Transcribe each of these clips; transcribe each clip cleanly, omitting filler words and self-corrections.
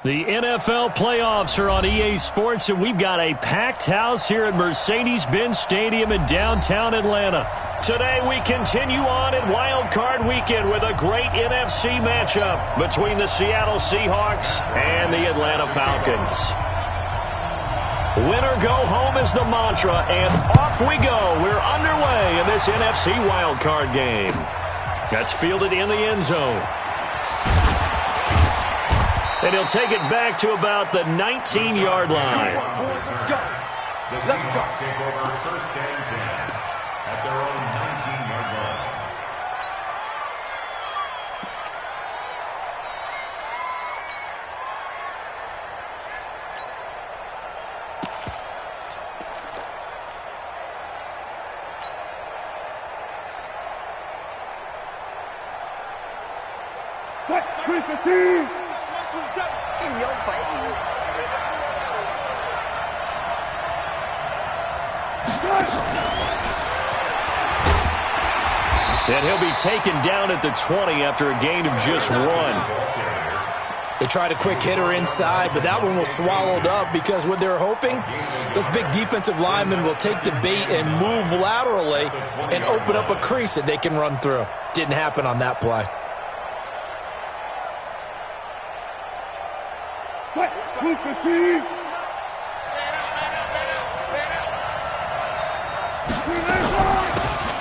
The NFL playoffs are on EA Sports, and we've got a packed house here at Mercedes-Benz Stadium in downtown Atlanta. Today we continue on in Wild Card Weekend with a great NFC matchup between the Seattle Seahawks and the Atlanta Falcons. Win or go home is the mantra, and off we go. We're underway in this NFC Wild Card game. That's fielded in the end zone. And he'll take it back to about the 19-yard line. Let's go. The Seahawks take over first and 10 at their own 19-yard line. In your face. And he'll be taken down at the 20 after a gain of just 1. They tried a quick hitter inside, but that one was swallowed up because what they're hoping, those big defensive linemen will take the bait and move laterally and open up a crease that they can run through. Didn't happen on that play.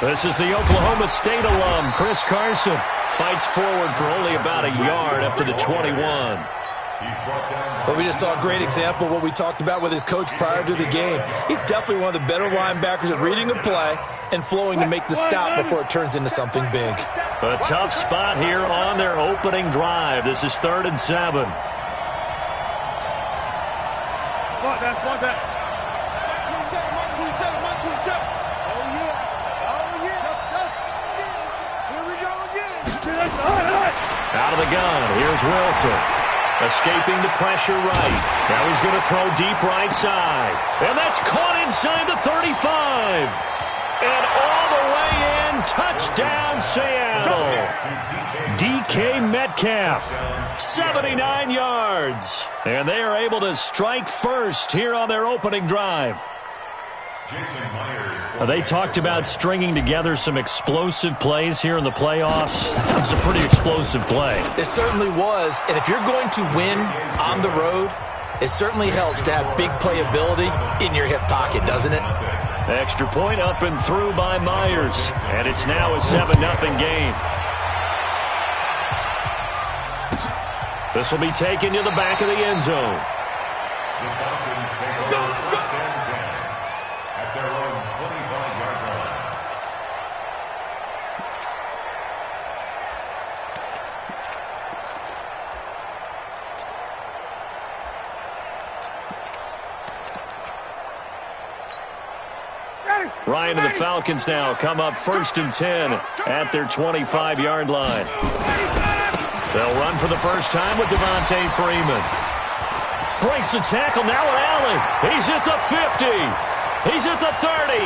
This is the Oklahoma State alum, Chris Carson. Fights forward for only about a yard up to the 21. But we just saw a great example of what we talked about with his coach prior to the game. He's definitely one of the better linebackers at reading a play and flowing to make the stop before it turns into something big. A tough spot here on their opening drive. This is 3rd and 7. Out of the gun, here's Wilson. Escaping the pressure right. Now he's going to throw deep right side. And that's caught inside the 35. And all the way in, touchdown Seattle. DK Metcalf, 79 yards. And they are able to strike first here on their opening drive. They talked about stringing together some explosive plays here in the playoffs. That was a pretty explosive play. It certainly was, and if you're going to win on the road, it certainly helps to have big playability in your hip pocket, doesn't it? Extra point up and through by Myers, and it's now a 7-0 game. This will be taken to the back of the end zone. The Falcons take over first and 10 at their own 25-yard line. Ryan and the Falcons now come up 1st and 10 at their 25-yard line. They'll run for the first time with Devontae Freeman. Breaks the tackle, now with Allen. He's at the 50. He's at the 30.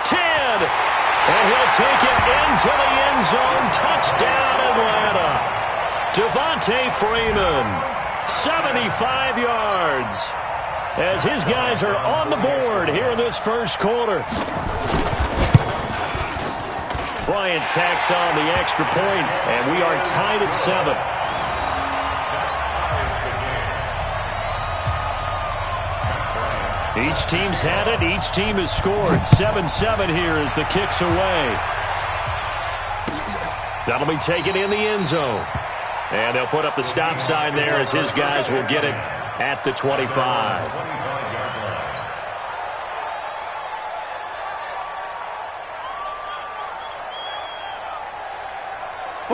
10. And he'll take it into the end zone. Touchdown, Atlanta. Devontae Freeman, 75 yards. As his guys are on the board here in this first quarter. Bryant tacks on the extra point, and we are tied at 7. Each team's had it. Each team has scored. 7-7 here as the kick's away. That'll be taken in the end zone. And they'll put up the stop sign there as his guys will get it at the 25.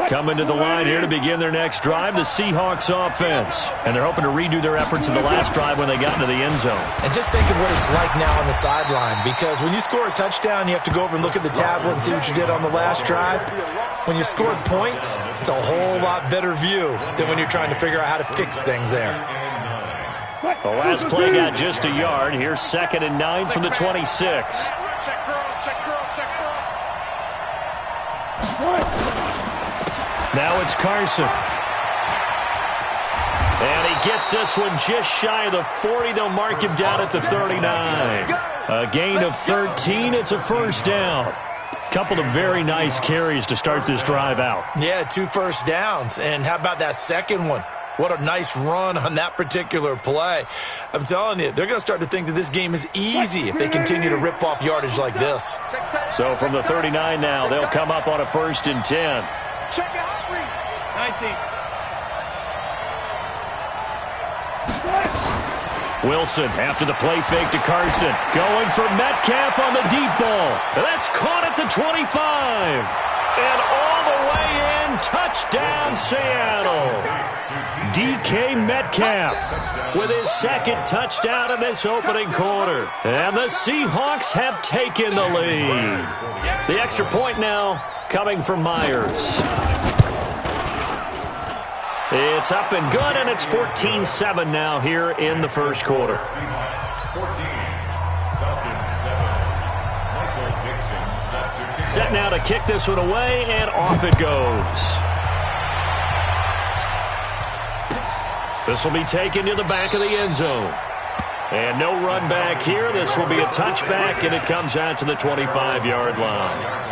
Coming to the line here to begin their next drive, the Seahawks offense. And they're hoping to redo their efforts in the last drive when they got into the end zone. And just think of what it's like now on the sideline, because when you score a touchdown, you have to go over and look at the tablet and see what you did on the last drive. When you scored points, it's a whole lot better view than when you're trying to figure out how to fix things there. The last play got just a yard. Here's 2nd and 9 from the 26. Check cross, check cross, check cross. Now it's Carson. And he gets this one just shy of the 40. They'll mark him down at the 39. A gain of 13. It's a first down. Couple of very nice carries to start this drive out. Yeah, 2 first downs. And how about that second one? What a nice run on that particular play. I'm telling you, they're going to start to think that this game is easy if they continue to rip off yardage like this. So from the 39 now, they'll come up on a 1st and 10. Check it out, 19. Wilson after the play fake to Carson. Going for Metcalf on the deep ball. That's caught at the 25. And all the way in, touchdown Seattle. DK Metcalf with his 2nd touchdown in this opening quarter. And the Seahawks have taken the lead. The extra point now coming from Myers. It's up and good, and it's 14-7 now here in the first quarter. Set now to kick this one away, and off it goes. This will be taken to the back of the end zone. And no run back here. This will be a touchback, and it comes out to the 25-yard line.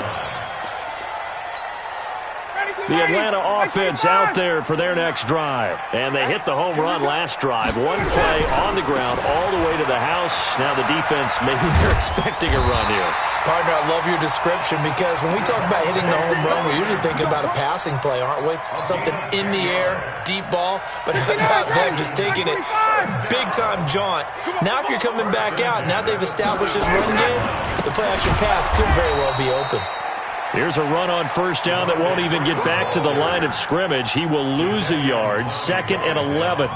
The Atlanta offense out there for their next drive. And they hit the home run last drive. One play on the ground all the way to the house. Now the defense, maybe they're expecting a run here. Partner, I love your description because when we talk about hitting the home run, we're usually thinking about a passing play, aren't we? Something in the air, deep ball. But how about them just taking it big-time jaunt? Now if you're coming back out, now they've established this run game, the play-action pass could very well be open. Here's a run on 1st down that won't even get back to the line of scrimmage. He will lose a yard, 2nd and 11.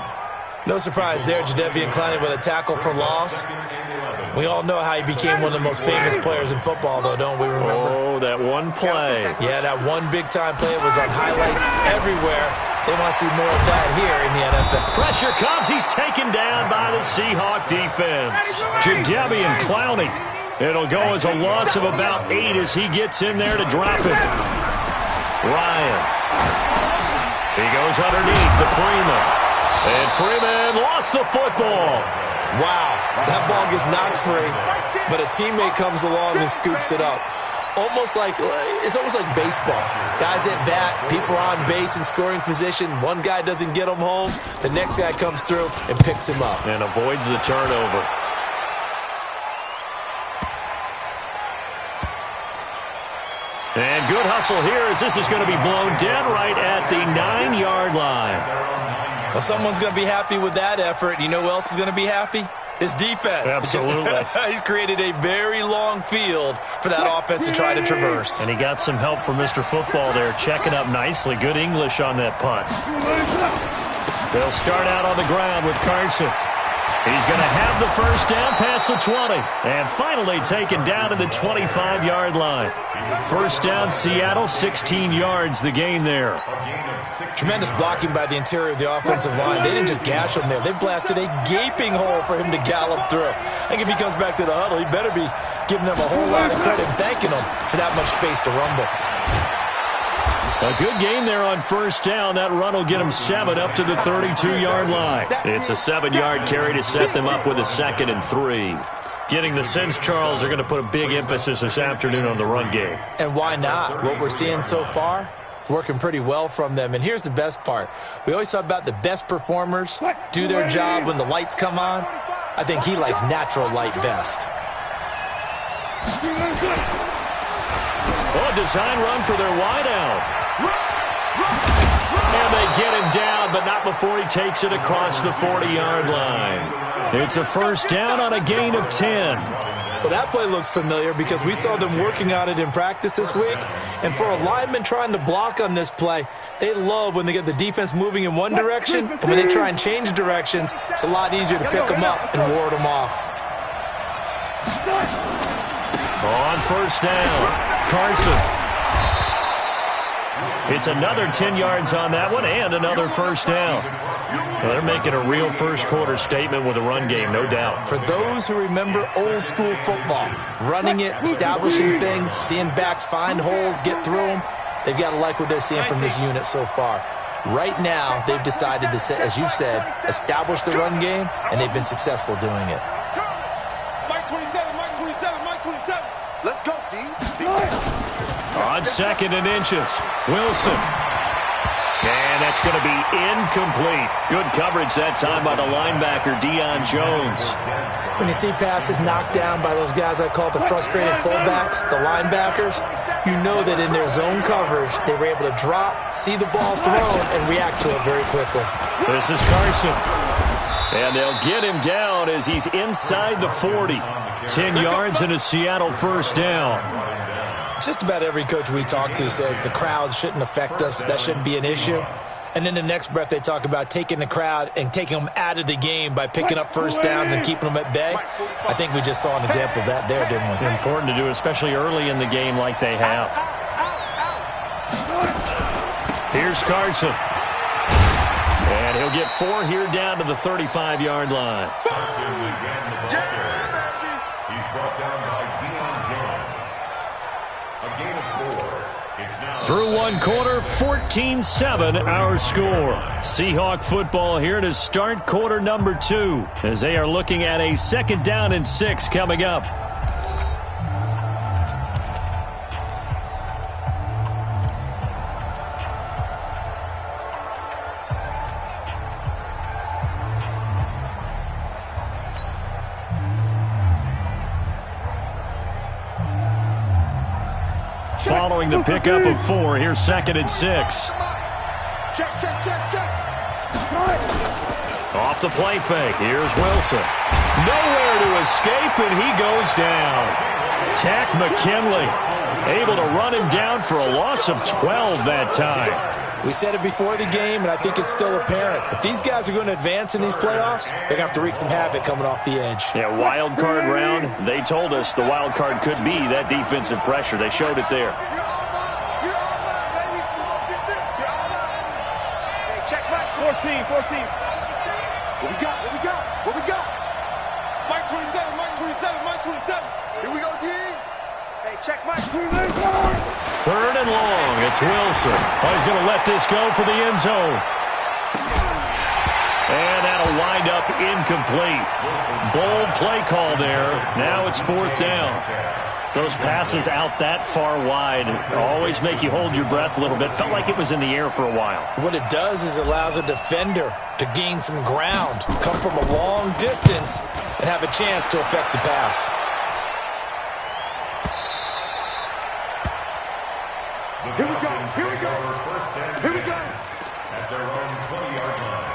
No surprise there, Jadeveon Clowney with a tackle for loss. We all know how he became one of the most famous players in football, though, don't we remember? Oh, that one play. Yeah, that one big-time play was on highlights everywhere. They want to see more of that here in the NFL. Pressure comes. He's taken down by the Seahawk defense. Jadeveon Clowney. It'll go as a loss of about 8 as he gets in there to drop it. Ryan. He goes underneath to Freeman. And Freeman lost the football. Wow, that ball gets knocked free, but a teammate comes along and scoops it up. It's almost like baseball. Guys at bat, people are on base in scoring position. One guy doesn't get him home. The next guy comes through and picks him up. And avoids the turnover. And good hustle here as this is going to be blown dead right at the 9-yard line. Well, someone's going to be happy with that effort. You know who else is going to be happy? His defense. Absolutely. He's created a very long field for that offense to try to traverse. And he got some help from Mr. Football there, checking up nicely. Good English on that punt. They'll start out on the ground with Carson. He's going to have the first down past the 20. And finally taken down to the 25-yard line. First down, Seattle, 16 yards, the gain there. Tremendous blocking by the interior of the offensive line. They didn't just gash him there. They blasted a gaping hole for him to gallop through. I think if he comes back to the huddle, he better be giving them a whole lot of credit and thanking them for that much space to rumble. A good gain there on first down. That run will get him 7 up to the 32-yard line. It's a 7-yard carry to set them up with a 2nd and 3. Getting the sense, Charles, they're going to put a big emphasis this afternoon on the run game. And why not? What we're seeing so far, it's working pretty well from them. And here's the best part. We always talk about the best performers do their job when the lights come on. I think he likes natural light best. Oh, a design run for their wideout. And they get him down, but not before he takes it across the 40-yard line. It's a first down on a gain of 10. Well, that play looks familiar because we saw them working on it in practice this week. And for a lineman trying to block on this play, they love when they get the defense moving in one direction. And when they try and change directions, it's a lot easier to pick them up and ward them off. On first down, Carson. It's another 10 yards on that one and another first down. Well, they're making a real first-quarter statement with a run game, no doubt. For those who remember old-school football, running it, establishing things, seeing backs find holes, get through them, they've got to like what they're seeing from this unit so far. Right now, they've decided to, as you said, establish the run game, and they've been successful doing it. Mike 27, Mike 27, Mike 27. Let's go, D. On 2nd and inches, Wilson. And that's going to be incomplete. Good coverage that time by the linebacker, Deion Jones. When you see passes knocked down by those guys I call the frustrated fullbacks, the linebackers, you know that in their zone coverage, they were able to drop, see the ball thrown, and react to it very quickly. This is Carson. And they'll get him down as he's inside the 40. 10 yards and a Seattle first down. Just about every coach we talk to says the crowd shouldn't affect us. That shouldn't be an issue. And then the next breath they talk about taking the crowd and taking them out of the game by picking up first downs and keeping them at bay. I think we just saw an example of that there, didn't we? Important to do, especially early in the game like they have. Here's Carson. And he'll get 4 here down to the 35-yard line. Carson again the ball carrier. He's brought down by Deion Jones. A gain of 4. It's now Through one quarter, 14-7 our score. Seahawk football here to start quarter number 2 as they are looking at a 2nd down and 6 coming up. Following the pickup of 4, here's 2nd and 6. Check, check, check, check. Off the play fake, here's Wilson. Nowhere to escape, and he goes down. Tack McKinley able to run him down for a loss of 12 that time. We said it before the game, and I think it's still apparent. If these guys are going to advance in these playoffs, they're going to have to wreak some havoc coming off the edge. Yeah, wild card round. They told us the wild card could be that defensive pressure. They showed it there. Hey, check back. 14, 14. What we got? What we got? What we got? Mike 27, Mike 27, Mike 27. Here we go, D. Hey, check Mike 27. 3rd and long. It's Wilson. Oh, he's going to let this go for the end zone. And that'll wind up incomplete. Bold play call there. Now it's 4th down. Those passes out that far wide always make you hold your breath a little bit. Felt like it was in the air for a while. What it does is it allows a defender to gain some ground, come from a long distance, and have a chance to affect the pass. Here we go. Here we go. Here we go. at their own 20-yard line.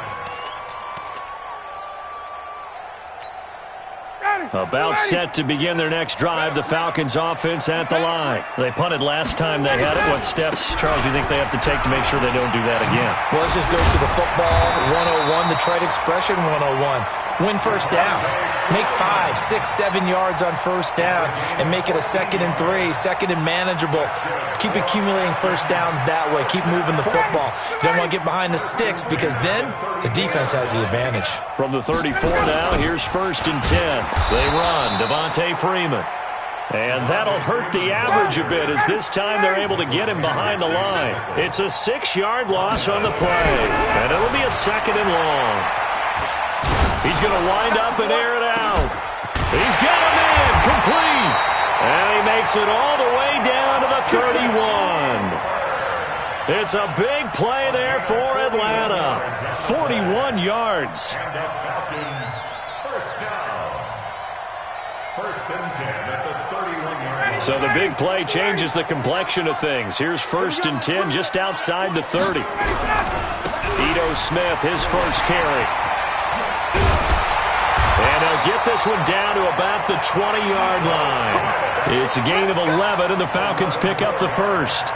About set to begin their next drive. The Falcons offense at the line. They punted last time they had it. What steps, Charles, do you think they have to take to make sure they don't do that again? Well, let's just go to the football 101, the trade expression 101. Win first down. Make 5, 6, 7 yards on first down and make it a 2nd and 3, 2nd and manageable. Keep accumulating first downs that way. Keep moving the football. You don't want to get behind the sticks because then the defense has the advantage. From the 34 now, here's 1st and 10. They run. Devontae Freeman. And that'll hurt the average a bit as this time they're able to get him behind the line. It's a 6-yard loss on the play. And it'll be a 2nd and long. He's going to wind up and air it out. He's got him in. Complete. And he makes it all the way down to the 31. It's a big play there for Atlanta. 41 yards. And the Falcons, first down. 1st and 10 at the 31-yard line. So the big play changes the complexion of things. Here's 1st and 10 just outside the 30. Ito Smith, his first carry. And they'll get this one down to about the 20-yard line. It's a gain of 11, and the Falcons pick up the first.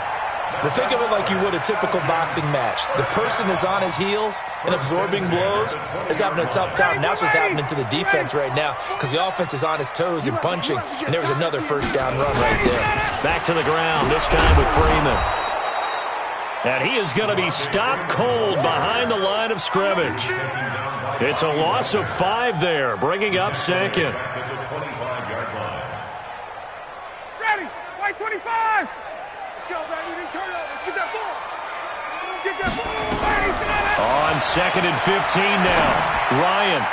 Well, think of it like you would a typical boxing match. The person that's on his heels and absorbing blows is having a tough time. And that's what's happening to the defense right now because the offense is on his toes and punching, and there was another first down run right there. Back to the ground, this time with Freeman. And he is going to be stopped cold behind the line of scrimmage. It's a loss of 5 there, bringing up 2nd. Ready, white 25. Let's go, baby. Turn up. Let's get that ball. On 2nd and 15 now. Ryan.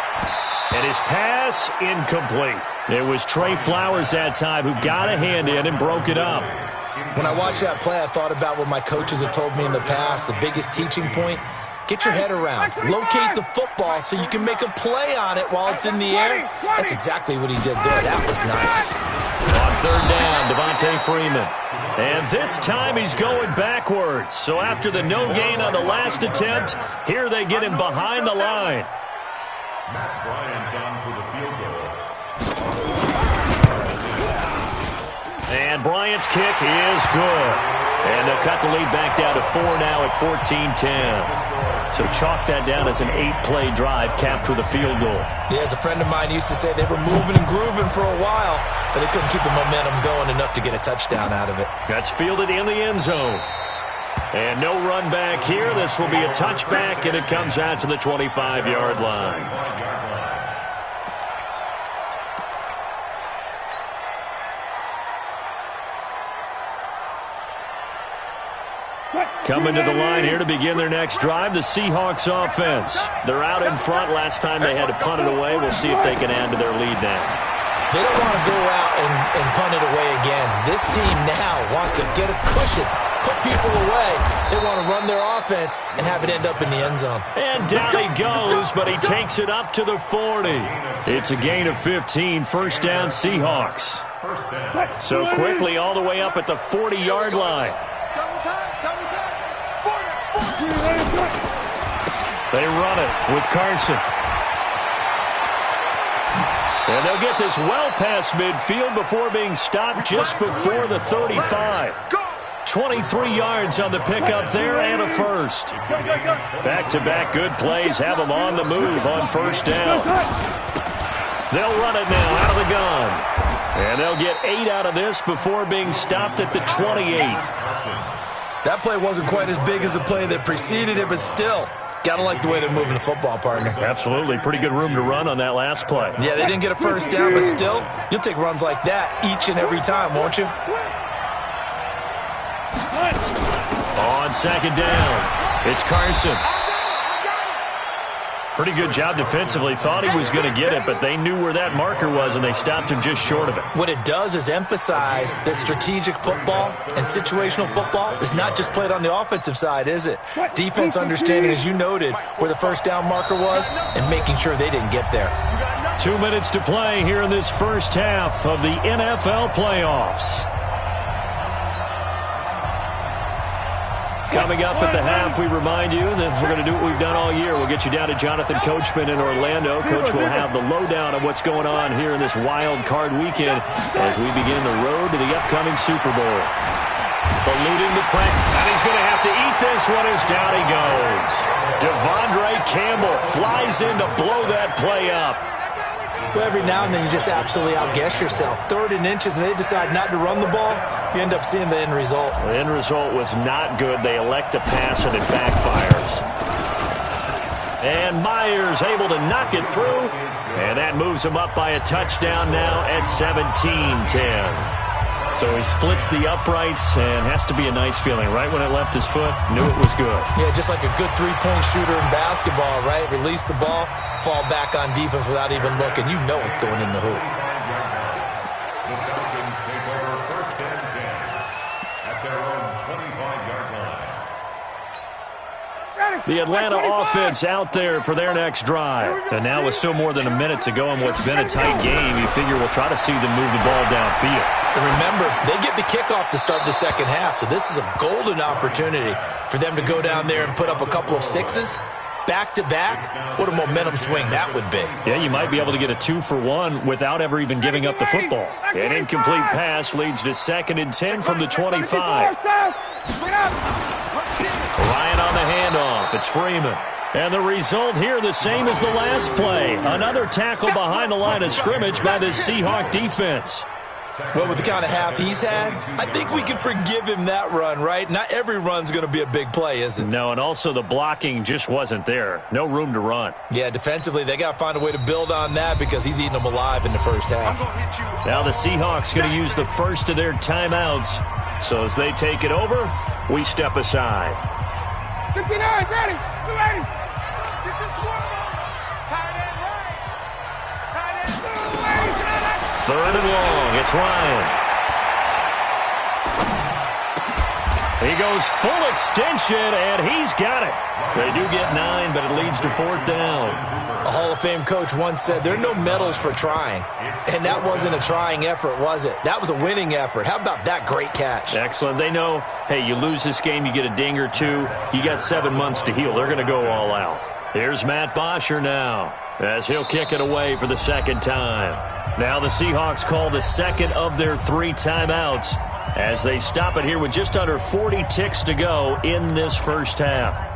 And his pass incomplete. It was Trey Flowers that time who got a hand in and broke it up. When I watched that play, I thought about what my coaches had told me in the past. The biggest teaching point, get your head around. Locate the football so you can make a play on it while it's in the air. That's exactly what he did there. That was nice. On 3rd down, Devontae Freeman. And this time he's going backwards. So after the no gain on the last attempt, here they get him behind the line. Matt Bryant down for the field goal. And Bryant's kick is good. And they'll cut the lead back down to 4 now at 14-10. So chalk that down as an 8-play drive capped with a field goal. Yeah, as a friend of mine used to say, they were moving and grooving for a while, but they couldn't keep the momentum going enough to get a touchdown out of it. That's fielded in the end zone. And no run back here. This will be a touchback, and it comes out to the 25-yard line. Coming to the line here to begin their next drive, the Seahawks offense. They're out in front. Last time they had to punt it away. We'll see if they can add to their lead now. They don't want to go out and punt it away again. This team now wants to get a cushion, put people away. They want to run their offense and have it end up in the end zone. And down he goes, but he takes it up to the 40. It's a gain of 15, first down Seahawks. So quickly all the way up at the 40-yard line. They run it with Carson. And they'll get this well past midfield before being stopped just before the 35. 23 yards on the pickup there and a first. Back-to-back good plays have them on the move on first down. They'll run it now out of the gun. And they'll get 8 out of this before being stopped at the 28. That play wasn't quite as big as the play that preceded it, but still, gotta like the way they're moving the football, partner. Absolutely. Pretty good room to run on that last play. Yeah, they didn't get a first down, but still, you'll take runs like that each and every time, won't you? On 2nd down, it's Carson. Pretty good job defensively. Thought he was going to get it, but they knew where that marker was, and they stopped him just short of it. What it does is emphasize that strategic football and situational football is not just played on the offensive side, is it? Defense understanding, as you noted, where the first down marker was and making sure they didn't get there. 2 minutes to play here in this first half of the NFL playoffs. Coming up at the half, we remind you that we're going to do what we've done all year. We'll get you down to Jonathan Coachman in Orlando. Coach will have the lowdown of what's going on here in this wild card weekend as we begin the road to the upcoming Super Bowl. Eluding the pressure, and he's going to have to eat this one as down he goes. Devondre Campbell flies in to blow that play up. Well, every now and then you just absolutely outguess yourself. 3rd and inches, and they decide not to run the ball. You end up seeing the end result. The end result was not good. They elect to pass, and it backfires. And Myers able to knock it through, and that moves him up by a touchdown now at 17-10. So he splits the uprights, and has to be a nice feeling. Right when it left his foot, knew it was good. Yeah, just like a good three-point shooter in basketball, right? Release the ball, fall back on defense without even looking. You know it's going in the hoop. The Falcons take over first and 10 at their own 25-yard line. The Atlanta offense out there for their next drive. And now with still more than a minute to go in what's been a tight game, you figure we'll try to see them move the ball downfield. And remember, they get the kickoff to start the second half, so this is a golden opportunity for them to go down there and put up a couple of sixes. Back-to-back, what a momentum swing that would be. Yeah, you might be able to get a 2-for-1 without ever even giving up the football. An incomplete pass leads to 2nd and 10 from the 25. Ryan on the handoff. It's Freeman. And the result here the same as the last play. Another tackle behind the line of scrimmage by the Seahawk defense. Well, with the kind of half he's had, I think we can forgive him that run, right? Not every run's going to be a big play, is it? No, and also the blocking just wasn't there. No room to run. Yeah, defensively, they got to find a way to build on that because he's eating them alive in the first half. Now the Seahawks going to use the first of their timeouts. So as they take it over, we step aside. 59, ready. You ready? Get this one. Tight end right. Tight end right. Third and long. It's Ryan. He goes full extension, and he's got it. They do get 9, but it leads to 4th down. A Hall of Fame coach once said there are no medals for trying. And that wasn't a trying effort, was it? That was a winning effort. How about that great catch? Excellent. They know, hey, you lose this game, you get a ding or two. You got 7 months to heal. They're going to go all out. Here's Matt Bosher now, as he'll kick it away for the second time. Now the Seahawks call the second of their 3 timeouts, as they stop it here with just under 40 ticks to go in this first half.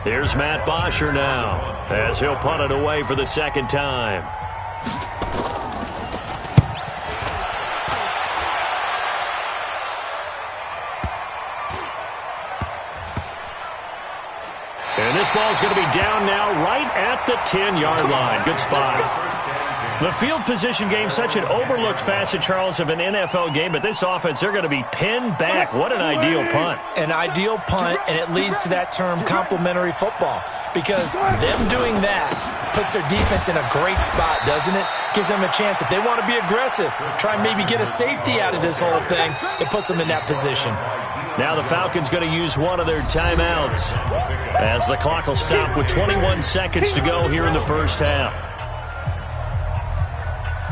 Here's Matt Bosher now, as he'll punt it away for the second time. And this ball's going to be down now right at the 10-yard line. Good spot. The field position game, such an overlooked facet, Charles, of an NFL game, but this offense, they're going to be pinned back. What an ideal punt. An ideal punt, and it leads to that term complementary football, because them doing that puts their defense in a great spot, doesn't it? Gives them a chance. If they want to be aggressive, try and maybe get a safety out of this whole thing, it puts them in that position. Now the Falcons going to use one of their timeouts, as the clock will stop with 21 seconds to go here in the first half.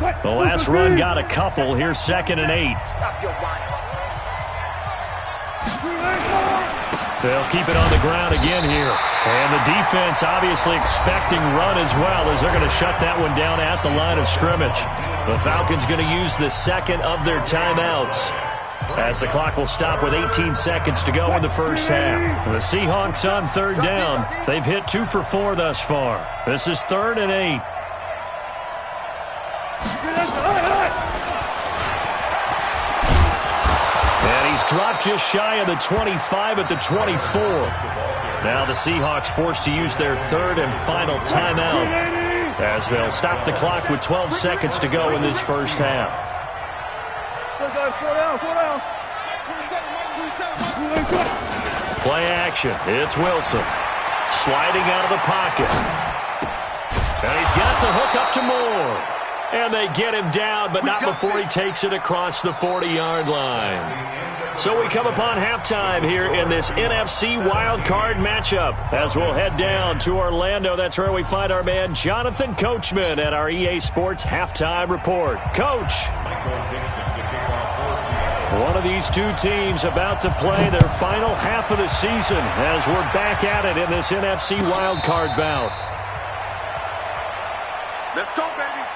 The last run got a couple. Here's 2nd and 8. They'll keep it on the ground again here. And the defense obviously expecting run as well, as they're going to shut that one down at the line of scrimmage. The Falcons going to use the second of their timeouts, as the clock will stop with 18 seconds to go in the first half. The Seahawks on 3rd down. They've hit 2 for 4 thus far. This is 3rd and 8. And he's dropped just shy of the 25 at the 24. Now the Seahawks forced to use their 3rd and final timeout, as they'll stop the clock with 12 seconds to go in this first half. Play action. It's Wilson. Sliding out of the pocket. And he's got the hook up to Moore. And they get him down, but not before he takes it across the 40-yard line. So we come upon halftime here in this NFC wildcard matchup, as we'll head down to Orlando. That's where we find our man Jonathan Coachman at our EA Sports Halftime Report. Coach, one of these two teams about to play their final half of the season, as we're back at it in this NFC wildcard bout. Let's go, baby.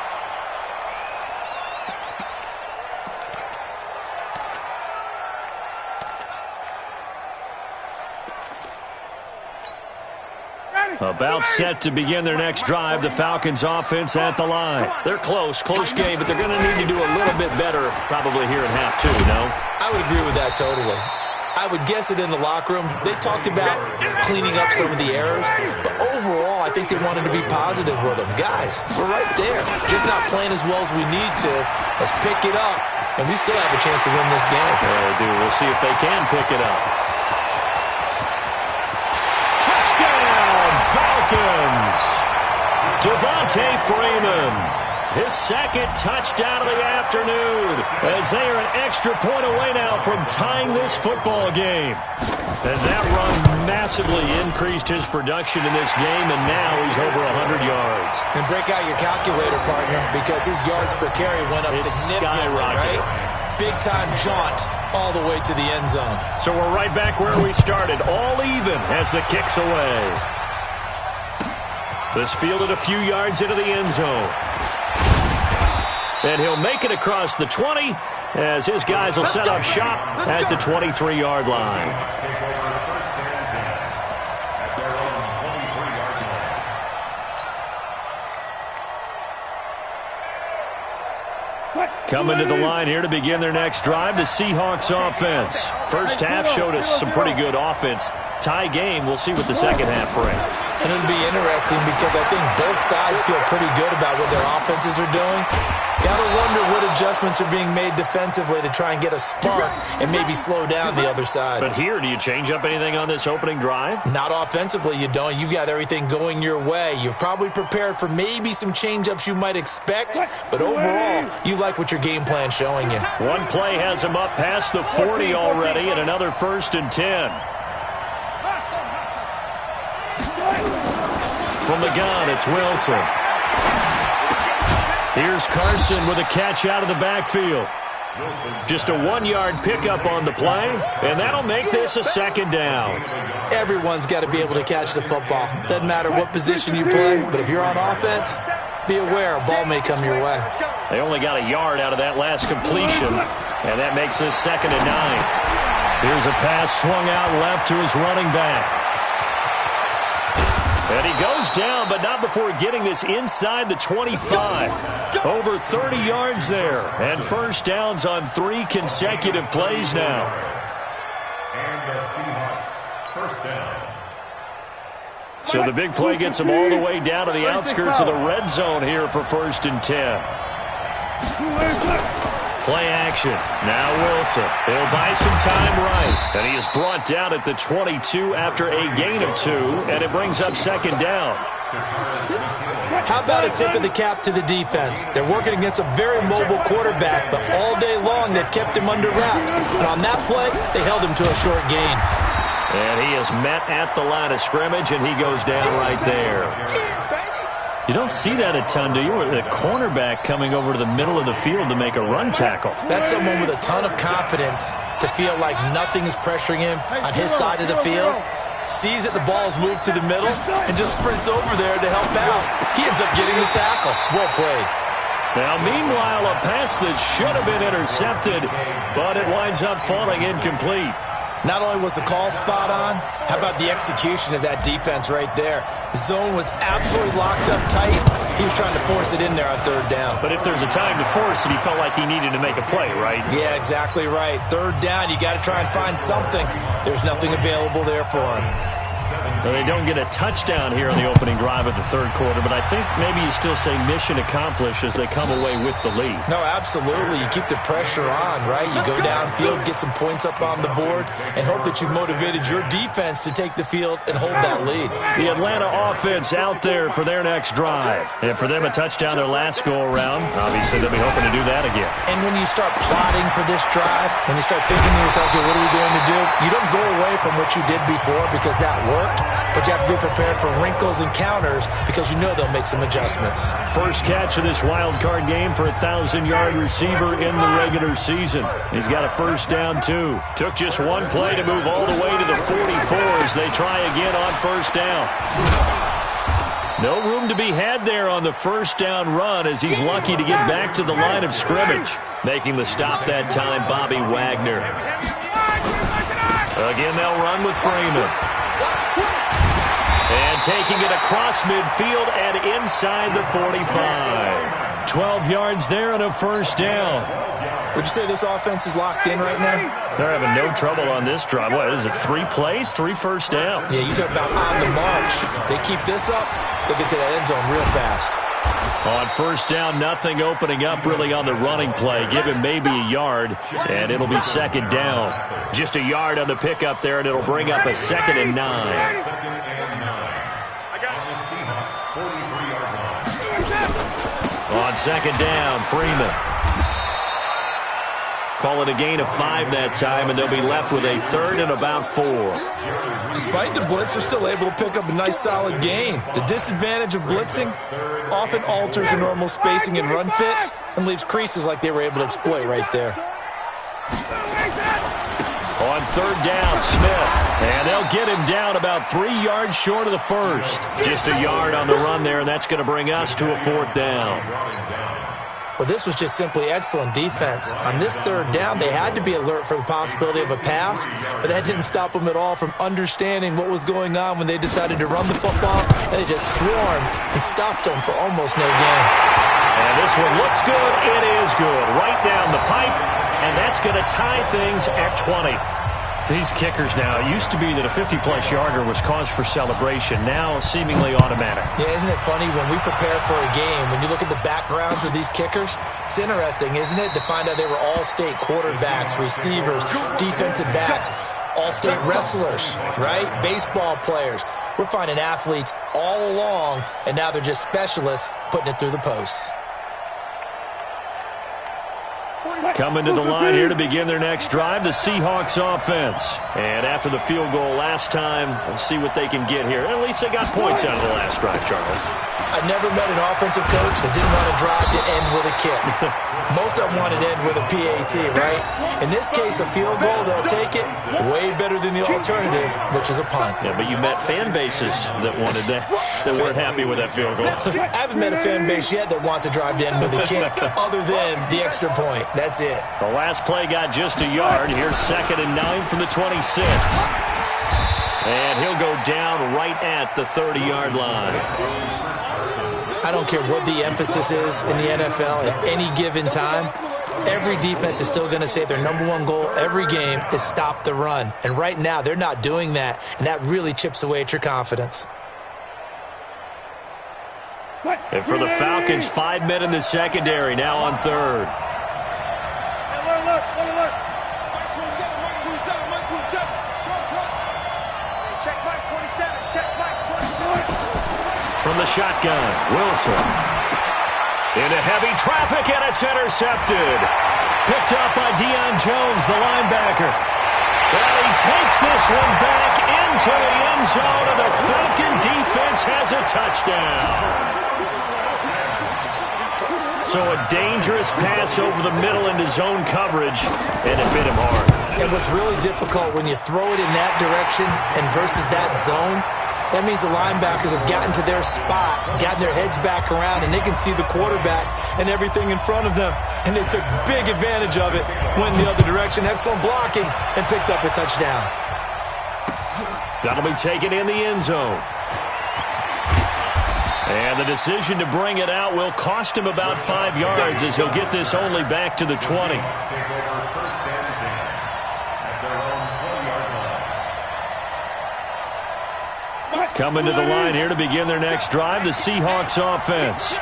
About set to begin their next drive, the Falcons offense at the line. They're close game, but they're going to need to do a little bit better probably here in half 2, no? I would agree with that totally. I would guess it in the locker room. They talked about cleaning up some of the errors, but overall, I think they wanted to be positive with them. Guys, we're right there. Just not playing as well as we need to. Let's pick it up, and we still have a chance to win this game. Yeah, they do. We'll see if they can pick it up. Touchdown, Falcons! Devontae Freeman, his second touchdown of the afternoon, as they are an extra point away now from tying this football game. And that run massively increased his production in this game, and now he's over 100 yards. And break out your calculator, partner, because his yards per carry went up significantly, right? Big-time jaunt all the way to the end zone. So we're right back where we started, all even as the kick's away. This fielded a few yards into the end zone. And he'll make it across the 20, as his guys will set up shop at the 23-yard line. Coming to the line here to begin their next drive, the Seahawks offense. First half showed us some pretty good offense. Tie game. We'll see what the second half brings. And it'll be interesting because I think both sides feel pretty good about what their offenses are doing. Got to wonder what adjustments are being made defensively to try and get a spark and maybe slow down the other side. But here, do you change up anything on this opening drive? Not offensively, you don't. You've got everything going your way. You've probably prepared for maybe some change-ups you might expect, but overall, you like what your game plan's showing you. One play has him up past the 40 already, and another 1st and 10. From the gun, it's Wilson. Here's Carson with a catch out of the backfield. Just a 1-yard pickup on the play, and that'll make this a 2nd down. Everyone's got to be able to catch the football. Doesn't matter what position you play, but if you're on offense, be aware a ball may come your way. They only got a yard out of that last completion, and that makes this 2nd and 9. Here's a pass swung out left to his running back. And he goes down, but not before getting this inside the 25. Over 30 yards there. And 1st downs on 3 consecutive plays now. And the Seahawks, 1st down. So the big play gets them all the way down to the outskirts of the red zone here for 1st and 10. Play action. Now Wilson. He'll buy some time right. And he is brought down at the 22 after a gain of 2, and it brings up 2nd down. How about a tip of the cap to the defense? They're working against a very mobile quarterback, but all day long they've kept him under wraps. And on that play, they held him to a short gain. And he is met at the line of scrimmage, and he goes down right there. You don't see that a ton, do you? Or the cornerback coming over to the middle of the field to make a run tackle. That's someone with a ton of confidence to feel like nothing is pressuring him on his side of the field. Sees that the ball's moved to the middle and just sprints over there to help out. He ends up getting the tackle. Well played. Now, meanwhile, a pass that should have been intercepted, but it winds up falling incomplete. Not only was the call spot on, how about the execution of that defense right there? The zone was absolutely locked up tight. He was trying to force it in there on 3rd down. But if there's a time to force it, he felt like he needed to make a play, right? Yeah, exactly right. 3rd down, you got to try and find something. There's nothing available there for him. Well, they don't get a touchdown here on the opening drive of the 3rd quarter, but I think maybe you still say mission accomplished as they come away with the lead. No, absolutely. You keep the pressure on, right? You go downfield, get some points up on the board, and hope that you've motivated your defense to take the field and hold that lead. The Atlanta offense out there for their next drive. And for them, a touchdown their last go-around. Obviously, they'll be hoping to do that again. And when you start plotting for this drive, when you start thinking to yourself, okay, what are we going to do? You don't go away from what you did before because that worked. But you have to be prepared for wrinkles and counters because you know they'll make some adjustments. First catch of this wild card game for a 1,000-yard receiver in the regular season. He's got a 1st down, too. Took just one play to move all the way to the 44s. They try again on 1st down. No room to be had there on the 1st down run as he's lucky to get back to the line of scrimmage. Making the stop that time, Bobby Wagner. Again, they'll run with Freeman. And taking it across midfield and inside the 45. 12 yards there and a 1st down. Would you say this offense is locked in right now? They're having no trouble on this drive. What is it, 3 plays, 3 1st downs? Yeah, you talk about on the march. They keep this up, they'll get to that end zone real fast. On 1st down, nothing opening up really on the running play. Give him maybe a yard, and it'll be 2nd down. Just a yard on the pickup there, and it'll bring up a 2nd and 9. On 2nd down, Freeman. Call it a gain of 5 that time, and they'll be left with a 3rd and about 4. Despite the blitz, they're still able to pick up a nice solid gain. The disadvantage of blitzing often alters the normal spacing and run fits and leaves creases like they were able to exploit right there. On 3rd down, Smith. And they'll get him down about 3 yards short of the 1st. Just a yard on the run there, and that's going to bring us to a 4th down. Well, this was just simply excellent defense. On this 3rd down, they had to be alert for the possibility of a pass, but that didn't stop them at all from understanding what was going on when they decided to run the football, and they just swarmed and stopped them for almost no gain. And this one looks good. It is good. Right down the pipe, and that's going to tie things at 20. These kickers now, it used to be that a 50-plus yarder was cause for celebration. Now, seemingly automatic. Yeah, isn't it funny when we prepare for a game, when you look at the backgrounds of these kickers, it's interesting, isn't it, to find out they were all-state quarterbacks, receivers, defensive backs, all-state wrestlers, right? Baseball players. We're finding athletes all along, and now they're just specialists putting it through the posts. Coming to the line here to begin their next drive, the Seahawks offense. And after the field goal last time, we'll see what they can get here. At least they got points out of the last drive, Charles. I never met an offensive coach that didn't want to drive to end with a kick. Most of them wanted to end with a PAT, right? In this case, a field goal, they'll take it way better than the alternative, which is a punt. Yeah, but you met fan bases that wanted that weren't happy with that field goal. I haven't met a fan base yet that wants to drive to end with a kick other than the extra point. That's it. The last play got just a yard. Here's 2nd and 9 from the 26. And he'll go down right at the 30-yard line. I don't care what the emphasis is in the NFL at any given time. Every defense is still going to say their number one goal every game is stop the run. And right now, they're not doing that, and that really chips away at your confidence. And for the Falcons, 5 men in the secondary, now on 3rd. From the shotgun, Wilson. Into heavy traffic, and it's intercepted. Picked up by Deion Jones, the linebacker. Well, he takes this one back into the end zone, and the Falcon defense has a touchdown. So a dangerous pass over the middle into zone coverage, and it hit him hard. And what's really difficult when you throw it in that direction and versus that zone, that means the linebackers have gotten to their spot, gotten their heads back around, and they can see the quarterback and everything in front of them. And they took big advantage of it, went in the other direction, excellent blocking, and picked up a touchdown. That'll be taken in the end zone. And the decision to bring it out will cost him about 5 yards as he'll get this only back to the 20. Coming to the line here to begin their next drive, the Seahawks offense.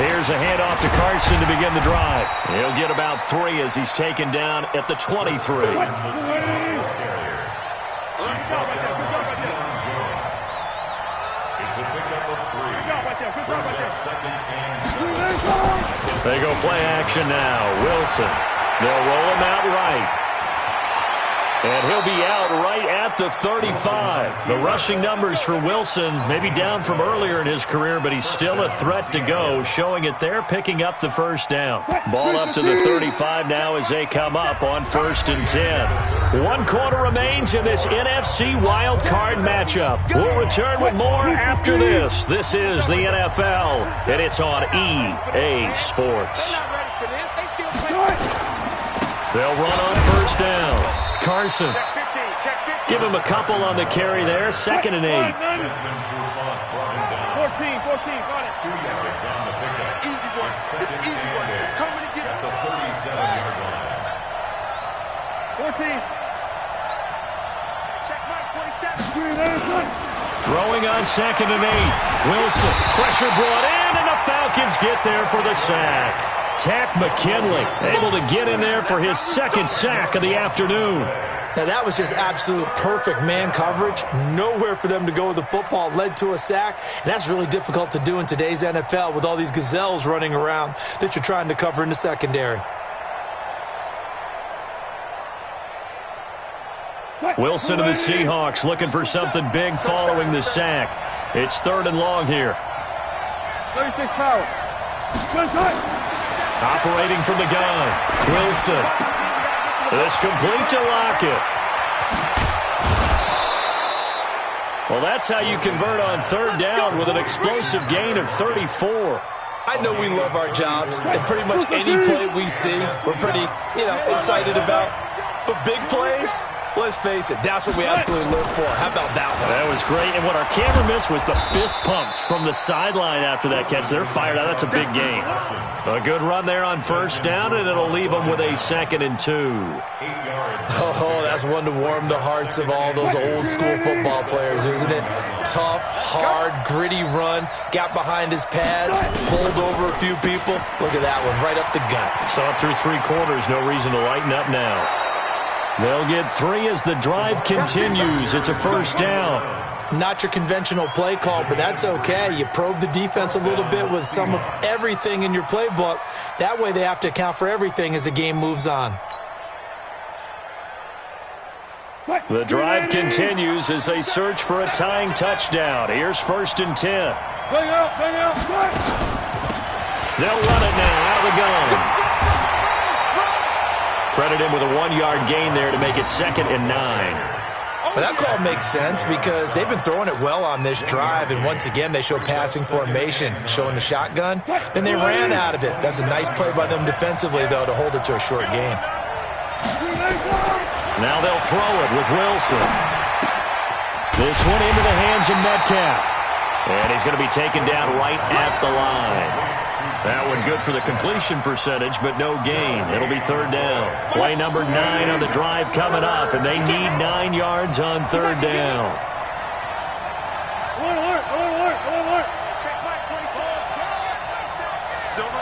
Here's a handoff to Carson to begin the drive. He'll get about 3 as he's taken down at the 23. They go play action now. Wilson. They'll roll him out right. And he'll be out right at the 35. The rushing numbers for Wilson maybe down from earlier in his career, but he's still a threat to go, showing it there, picking up the first down. Ball up to the 35 now as they come up on 1st and 10. 1 quarter remains in this NFC wild card matchup. We'll return with more after this. This is the NFL, and it's on EA Sports. They'll run on 1st down. Carson. Give him a couple on the carry there. 2nd and 8. 14, got it. 2 yards on the pickup. Easy one. It's easy one. It's coming to get at the 37-yard line. 14. Check Mike, 27. Throwing on 2nd and 8. Wilson. Pressure brought in, and the Falcons get there for the sack. Tack McKinley able to get in there for his 2nd sack of the afternoon. Now, that was just absolute perfect man coverage. Nowhere for them to go with the football. Led to a sack. And that's really difficult to do in today's NFL with all these gazelles running around that you're trying to cover in the secondary. Wilson and the Seahawks looking for something big following the sack. It's 3rd and long here. 36 power. Operating from the gun. Wilson. This complete to Lockett. Well, that's how you convert on 3rd down with an explosive gain of 34. I know we love our jobs, and pretty much any play we see, we're pretty, excited about. But big plays, Let's face it, that's what we absolutely live for. How about that one? That was great. And what our camera missed was the fist pumps from the sideline after that catch. They're fired out. That's a big game. A good run there on first down, and it'll leave them with a 2nd and 2. Oh, that's one to warm the hearts of all those old school football players, isn't it? Tough, hard, gritty run. Got behind his pads, bowled over a few people. Look at that one, right up the gut. Saw it through 3 quarters. No reason to lighten up now. They'll get 3 as the drive continues. It's a first down. Not your conventional play call, but that's okay. You probe the defense a little bit with some of everything in your playbook. That way they have to account for everything as the game moves on. The drive continues as they search for a tying touchdown. Here's 1st and 10. They'll run it now out of the gun. Credit him with a 1-yard gain there to make it 2nd and 9. Well, that call makes sense because they've been throwing it well on this drive, and once again they show passing formation, showing the shotgun. Then they ran out of it. That's a nice play by them defensively, though, to hold it to a short game. Now they'll throw it with Wilson. This one into the hands of Metcalf. And he's going to be taken down right at the line. That one good for the completion percentage, but no gain. It'll be 3rd down. Play number 9 on the drive coming up, and they need 9 yards on 3rd down. Check Mike 27. Silver.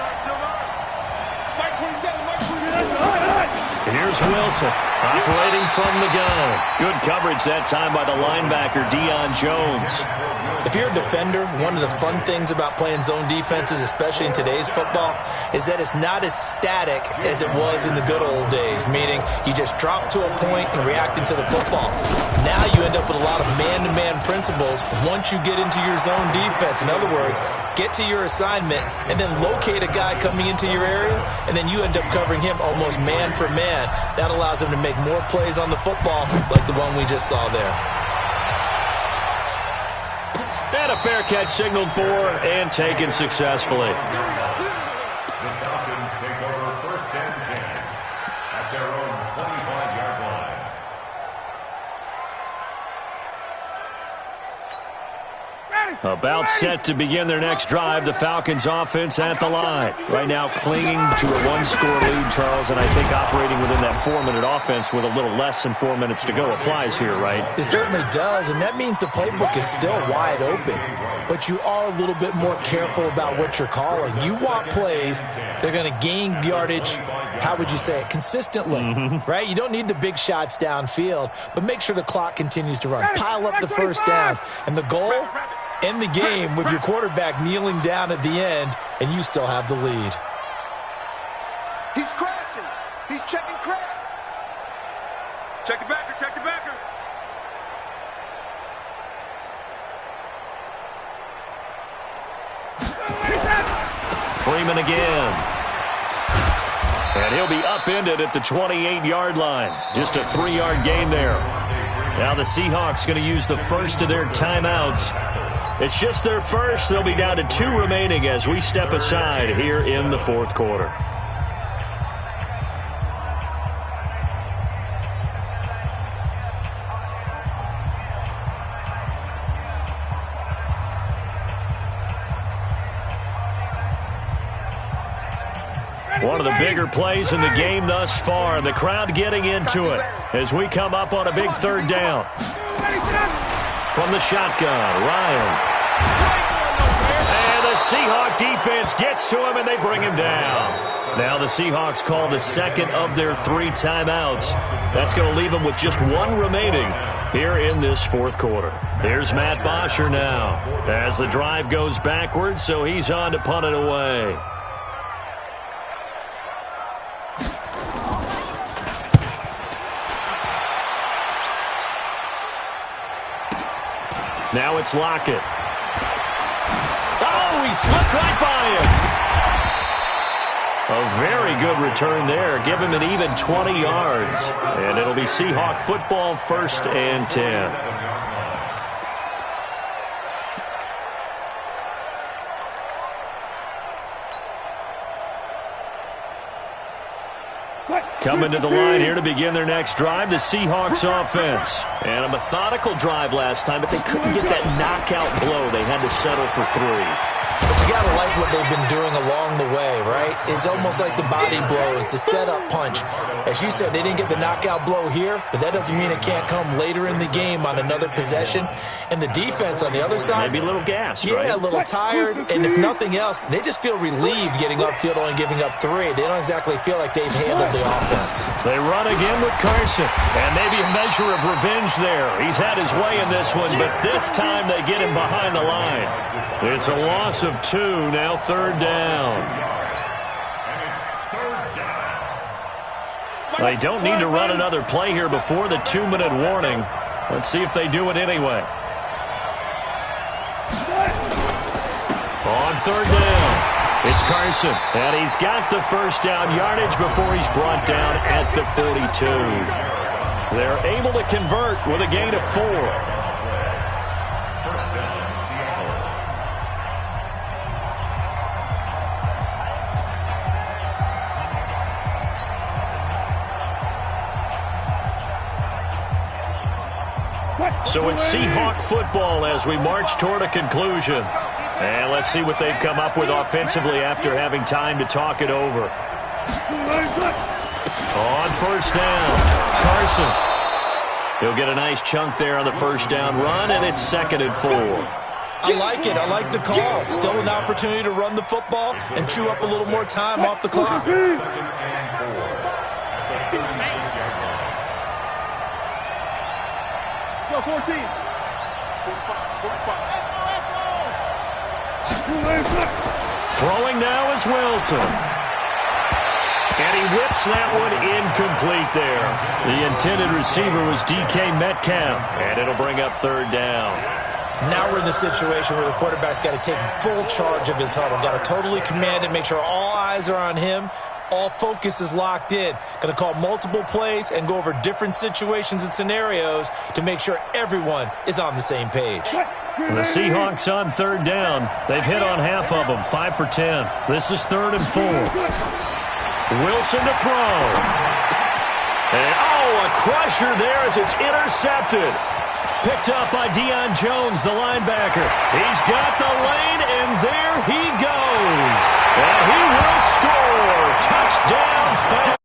Mike 27. Mike 27. Here's Wilson operating from the gun. Good coverage that time by the linebacker, Deion Jones. If you're a defender, one of the fun things about playing zone defenses, especially in today's football, is that it's not as static as it was in the good old days, meaning you just drop to a point and react into the football. Now you end up with a lot of man-to-man principles once you get into your zone defense. In other words, get to your assignment and then locate a guy coming into your area, and then you end up covering him almost man for man. That allows him to make more plays on the football like the one we just saw there. And a fair catch signaled for and taken successfully. The Falcons take over 1st and 10 at their own 25-yard line. About set to begin their next drive, the Falcons offense at the line. Right now clinging to a 1-score lead, Charles, and I think operating within that 4-minute offense with a little less than 4 minutes to go applies here, right? It certainly does, and that means the playbook is still wide open. But you are a little bit more careful about what you're calling. You want plays that are going to gain yardage, how would you say it, consistently, right? You don't need the big shots downfield, but make sure the clock continues to run. Pile up the first downs, and the goal, end the game with your quarterback kneeling down at the end, and you still have the lead. He's crashing. He's checking crash. Check the backer. Check the backer. Freeman again. And he'll be upended at the 28-yard line. Just a 3-yard gain there. Now the Seahawks going to use the first of their timeouts. It's just their first. They'll be down to 2 remaining as we step aside here in the 4th quarter. One of the bigger plays in the game thus far, and the crowd getting into it as we come up on a big 3rd down. From the shotgun, Ryan. And the Seahawk defense gets to him, and they bring him down. Now the Seahawks call the 2nd of their 3 timeouts. That's going to leave them with just 1 remaining here in this 4th quarter. Here's Matt Bosher now as the drive goes backwards, so he's on to punt it away. Now it's Lockett. Oh, he slipped right by him. A very good return there. Give him an even 20 yards. And it'll be Seahawk football, 1st and 10. Coming to the line here to begin their next drive, the Seahawks offense. And a methodical drive last time, but they couldn't get that knockout blow. They had to settle for 3. But you got to like what they've been doing along the way, right? It's almost like the body blows, the setup punch. As you said, they didn't get the knockout blow here, but that doesn't mean it can't come later in the game on another possession. And the defense on the other side, maybe a little gas, yeah, right? a little tired. And if nothing else, they just feel relieved getting upfield only giving up 3. They don't exactly feel like they've handled the offense. They run again with Carson. And maybe a measure of revenge there. He's had his way in this one, but this time they get him behind the line. It's a loss of 2, now 3rd down. They don't need to run another play here before the 2-minute warning. Let's see if they do it anyway. On 3rd down, it's Carson. And he's got the first down yardage before he's brought down at the 42. They're able to convert with a gain of 4. So it's Seahawk football as we march toward a conclusion. And let's see what they've come up with offensively after having time to talk it over. On 1st down, Carson. He'll get a nice chunk there on the 1st down run, and it's 2nd and 4. I like it. I like the call. Still an opportunity to run the football and chew up a little more time off the clock. Go 14. 45. Throwing now is Wilson. And he whips that one incomplete there. The intended receiver was DK Metcalf. And it'll bring up 3rd down. Now we're in the situation where the quarterback's got to take full charge of his huddle. Got to totally command it, make sure all eyes are on him. All focus is locked in. Going to call multiple plays and go over different situations and scenarios to make sure everyone is on the same page. The Seahawks on 3rd down. They've hit on half of them, 5 for 10. This is 3rd and 4. Wilson to throw. And, a crusher there as it's intercepted. Picked up by Deion Jones, the linebacker. He's got the lane, and there he goes. And he will score. Touchdown.